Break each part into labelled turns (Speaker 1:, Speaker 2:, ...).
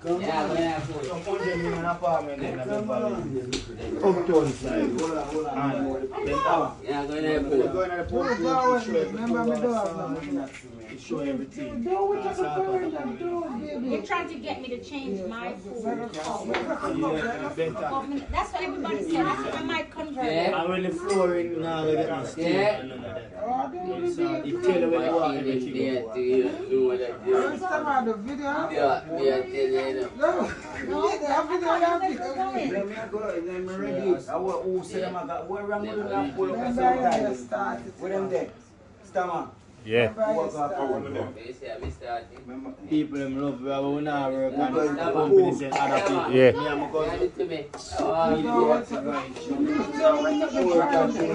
Speaker 1: Yeah,
Speaker 2: so put them in an apartment in the valley. Uptown side.
Speaker 1: Yeah, going to the
Speaker 2: Going to the port. Remember my dog? Show everything.
Speaker 3: You're trying to get me to change my food. That's what everybody said. I might convert.
Speaker 1: Yeah.
Speaker 2: I'm really flooring now.
Speaker 1: Yeah.
Speaker 2: You tell them what you want, everything you want.
Speaker 4: Yeah.
Speaker 2: People them love you, but we not work and the company say other people.
Speaker 4: Yeah.
Speaker 2: Me and my cousin.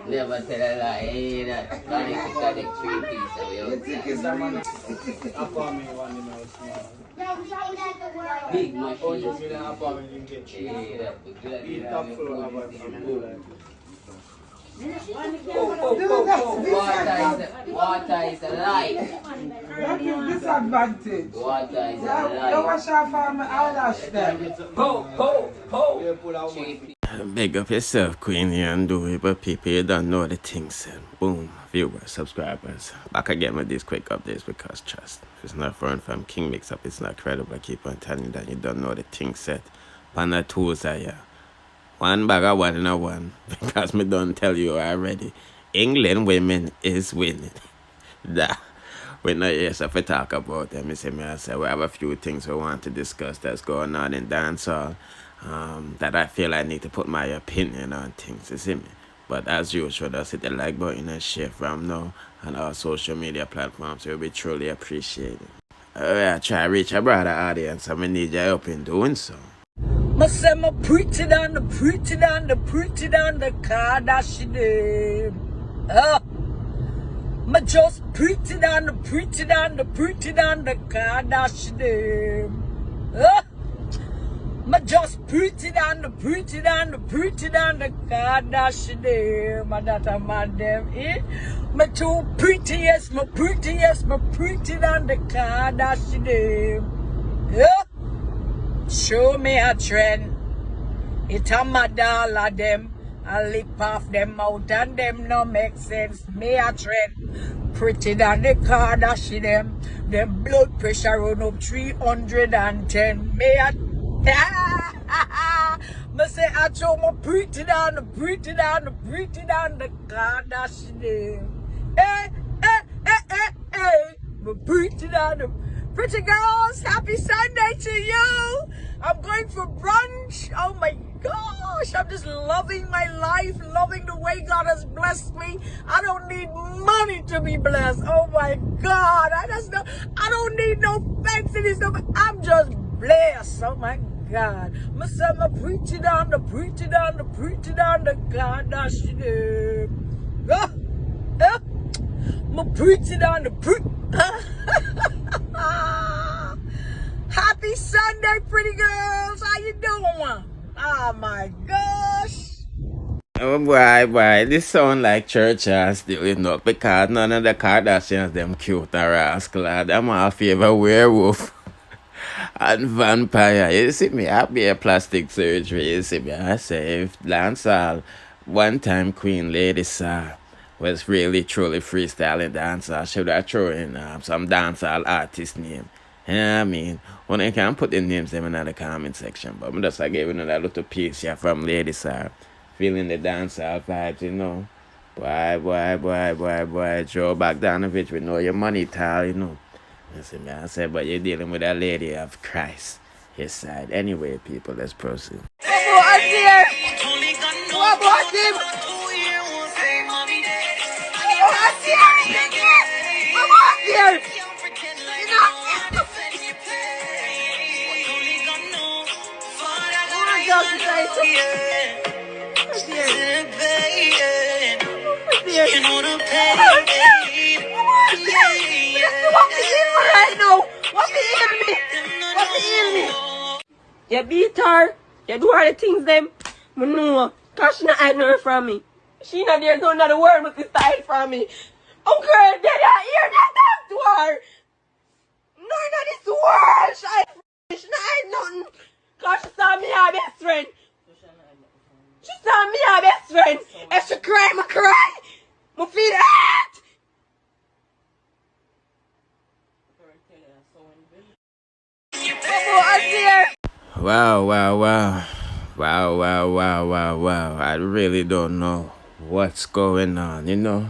Speaker 1: Never tell a lie. Hey, that connect 3 pieces away big machine. Water is a life.
Speaker 5: That is disadvantage.
Speaker 1: Water is a life.
Speaker 5: You wash off all my eyelash then.
Speaker 4: Big up yourself, Queenie, and do it, but people, you don't know the things. Boom, viewers, subscribers. Back again with these quick updates because trust. If it's not foreign from King Mix Up, it's not credible. I keep on telling you that you don't know the things set. Pan the tools are here. One bag of 1 in 1 because me don't tell you already. England women is winning. That. We're not here to talk about them. I say, we have a few things we want to discuss that's going on in dancehall. That I feel I need to put my opinion on things, you see me? But as usual, just hit the like button and share from now on our social media platforms. It will be truly appreciated. I try to reach a broader audience and we need your help in doing so.
Speaker 5: I say I preach it on the Kardashians. I just preach it on the Kardashians. I just preach it on the Kardashians. My daughter, madam, my too pretty, yes, my pretty it on the Kardashians. Show me a trend. It a mad all of them. I lip off them out and them no make sense. Me a trend. Pretty than the Kardashian. Them blood pressure run up 310. Me a me say I show my pretty than the Kardashian. Hey. Me pretty than the pretty girls, happy Sunday to you. I'm going for brunch. Oh my gosh, I'm just loving my life, loving the way God has blessed me. I don't need money to be blessed. Oh my God, I don't need no fancy stuff. I'm just blessed. Oh my God. My son, I preach it on the Kardashian. I preach it on the Happy Sunday, pretty girls. How you doing? Oh my gosh.
Speaker 4: Oh boy, this sound like church ass doing up because none of the Kardashians them cute or rascal. Them all favor werewolf and vampire. You see me, I be a plastic surgery. You see me, I say if dancehall one time Queen Lady Saw was really truly freestyling dancehall, should I throw in some dancehall artist name? You know what I mean? When I can put the names them in the comment section, but I'm just giving you that little piece here from Lady Sir. Feeling the dancehall vibes, you know. Boy, Joe back down the bitch with know your money tall, you know. You see me, I said, but you're dealing with a lady of Christ. His side. Anyway, people, let's proceed.
Speaker 6: You beat her, you do all the things them. I know, Cash not hide nothing from me.
Speaker 5: She not there, none of the word must be style from me. Uncle, did I hear that talk to her? None of this world, she not ain't nothing. Cause she saw me her best friend. She saw me her best friend. If she cry, I cry. I feel hurt.
Speaker 4: Wow, wow, wow. Wow, wow, wow, wow, wow. I really don't know what's going on, you know.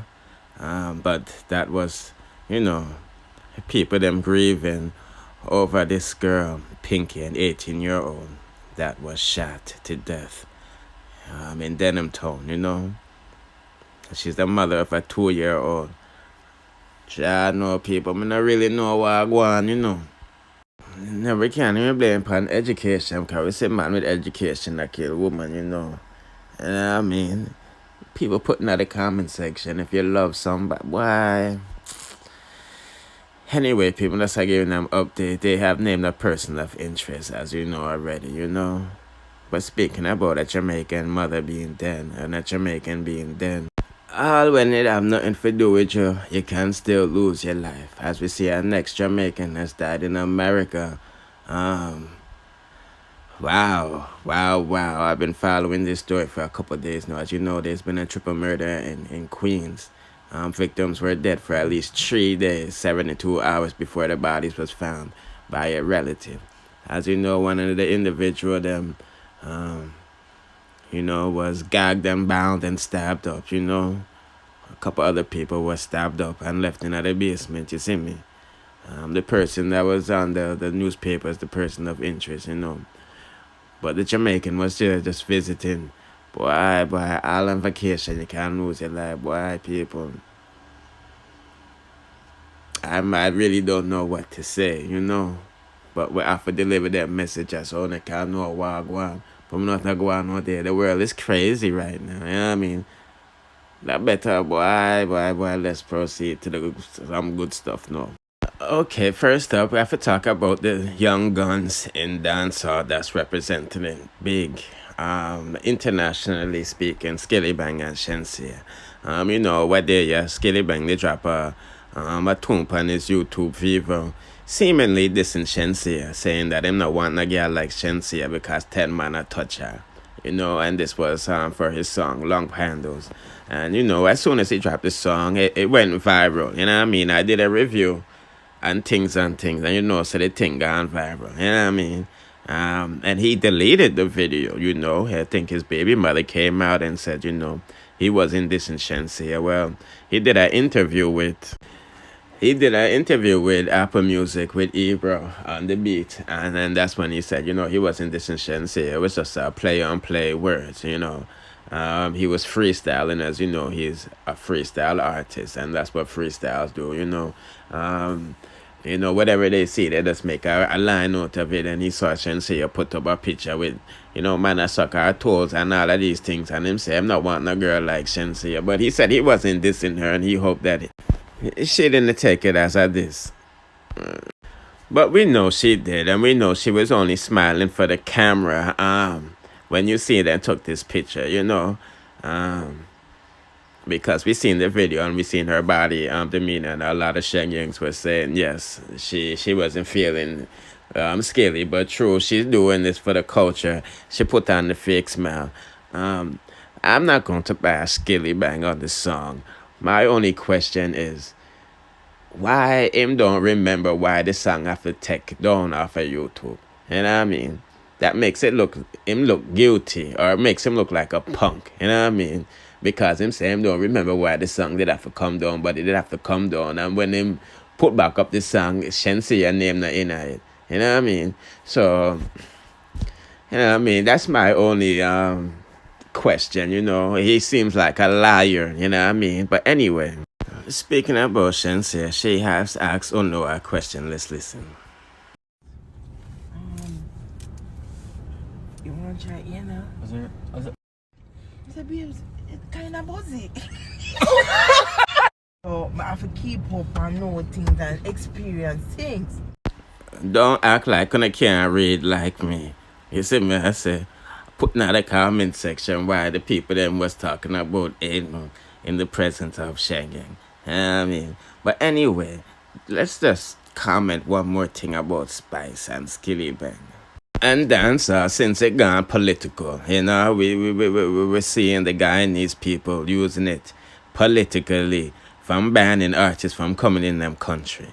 Speaker 4: But that was, you know, people them grieving over this girl, Pinky, an 18-year-old, that was shot to death in Denham town, you know. She's the mother of a 2-year-old. I know people, I don't really know what I want, you know. Never can even blame upon education, because we say man with education that kill woman, you know. And I mean, people putting out the comment section, if you love somebody, why? Anyway, people, that's how giving them update. They have named a person of interest, as you know already, you know. But speaking about a Jamaican mother being dead, and a Jamaican being dead, all when it have nothing to do with you, you can still lose your life. As we see our next Jamaican has died in America. Wow. I've been following this story for a couple of days now. As you know, there's been a triple murder in Queens. Victims were dead for at least 3 days, 72 hours before the bodies was found by a relative. As you know, one of the individual them, you know, was gagged and bound and stabbed up, you know. A couple other people were stabbed up and left in the basement, you see me. The person that was on the newspaper is the person of interest, you know. But the Jamaican was there just visiting. Boy, all on vacation, you can't lose your life, boy, people. I really don't know what to say, you know. But we have to deliver that message as so I can't know what go on. But I'm not going on out there. The world is crazy right now, you know what I mean? That better, boy, let's proceed to some good stuff now. Okay, first up, we have to talk about the young guns in dancehall that's representing big, internationally speaking, Skillibeng and Shenseea. You know, what they, Skillibeng, they drop a tune on his YouTube video, seemingly dissing Shenseea, saying that him not want a girl like Shenseea because 10 man a touch her. You know, and this was for his song, Long Handles. And, you know, as soon as he dropped the song, it went viral. You know what I mean? I did a review and things. And, you know, so the thing gone viral. You know what I mean? And he deleted the video, you know. I think his baby mother came out and said, you know, he wasn't dissing Shenseea. Well, he did an interview with Apple Music with Ebro on the beat, and then that's when he said, you know, he wasn't dissing Shenseea. It was just a play-on-play words, you know. He was freestyling, as you know, he's a freestyle artist, and that's what freestyles do, you know. You know, whatever they see, they just make a line out of it, and he saw Shenseea put up a picture with, you know, man, I suck her toes and all of these things, and him say, I'm not wanting a girl like Shenseea, but he said he wasn't dissing her, and he hoped that she didn't take it as a diss. But we know she did, and we know she was only smiling for the camera when you see them took this picture, you know. Because we seen the video and we seen her body demeanor, and a lot of Shengyengz were saying, yes, she wasn't feeling skilly, but true, she's doing this for the culture. She put on the fake smile. I'm not going to bash Skillibeng on this song. My only question is, why him don't remember why the song have to take down off of YouTube? You know what I mean? That makes him look guilty, or it makes him look like a punk. You know what I mean? Because him say him don't remember why the song did have to come down, but it did have to come down. And when him put back up the song, Shenseea name not in it. You know what I mean? So, you know what I mean? That's my only question, you know. He seems like a liar, you know what I mean? But anyway, speaking about Shenseea, she has asked Uno a question. Let's listen.
Speaker 6: You want to try it, you know?
Speaker 2: Was it?
Speaker 6: I said, babes, it's kind of buzzy. So I have to keep up and know things and experience things.
Speaker 4: Don't act like you can't read like me. You see me, I say, putting out a comment section why the people them was talking about Ebro in the presence of Shengyengz. I mean, but anyway, let's just comment one more thing about Spice and Skillibeng. And Dancehall, since it gone political, we're seeing the Guyanese people using it politically from banning artists from coming in them country.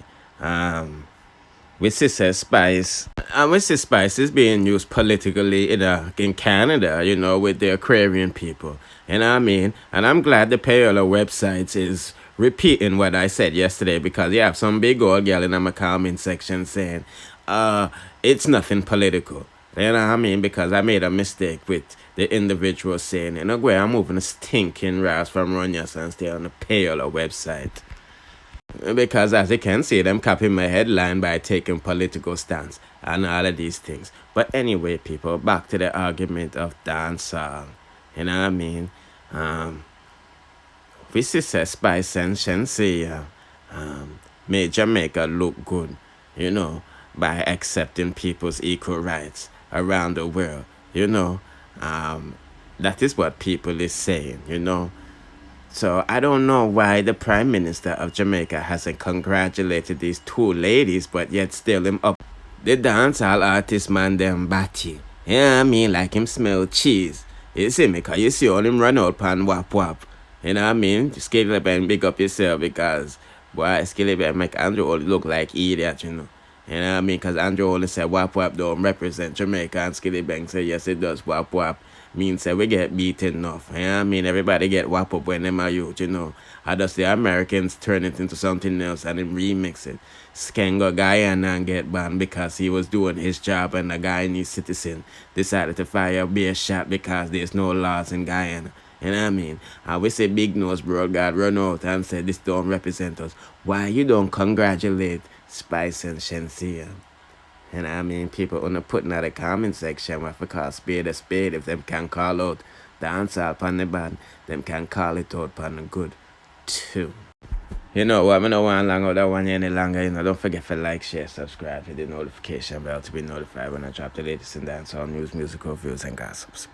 Speaker 4: We see Spice, and we see Spice is being used politically in Canada, with the Aquarian people. You know what I mean? And I'm glad the Payola website is repeating what I said yesterday, because you have some big old girl in my comment section saying, it's nothing political. You know what I mean? Because I made a mistake with the individual saying, I'm moving a stinking rass from Runyas and stay on the Payola website. Because as you can see, them copying my headline by taking political stance and all of these things. But anyway, people, back to the argument of dancehall. You know what I mean? We see Spice and Shenseea made Jamaica look good, by accepting people's equal rights around the world. That is what people is saying, So I don't know why the Prime Minister of Jamaica hasn't congratulated these two ladies, but yet still him up the dancehall artist man them batty. You know what I mean? Like him smell cheese. You see me? Because you see all him run out pan wap wap. You know what I mean? Skillibeng, big up yourself, because boy, Skillibeng make Andrew look like idiot, You know what I mean? Because Andrew only said wap wap don't represent Jamaica, and Skillibeng said yes it does. Wap wap means that we get beaten enough. You know what I mean? Everybody get wap up when them are youth, I just the Americans turn it into something else and then remix it. Skengo Guyana and get banned because he was doing his job, and the Guyanese citizen decided to fire a beer shot because there's no laws in Guyana. You know what I mean? And we say Big Nose Bro God run out and say this don't represent us. Why you don't congratulate Spice and Shenseea? You know what I mean? People wanna put in the comment section what we call spade a spade. If them can call out dancehall upon the bad, them can call it out upon the good too. You know what? I don't want long out that one any longer. Don't forget to like, share, subscribe, hit the notification bell to be notified when I drop the latest in dancehall news, musical views, and gossips.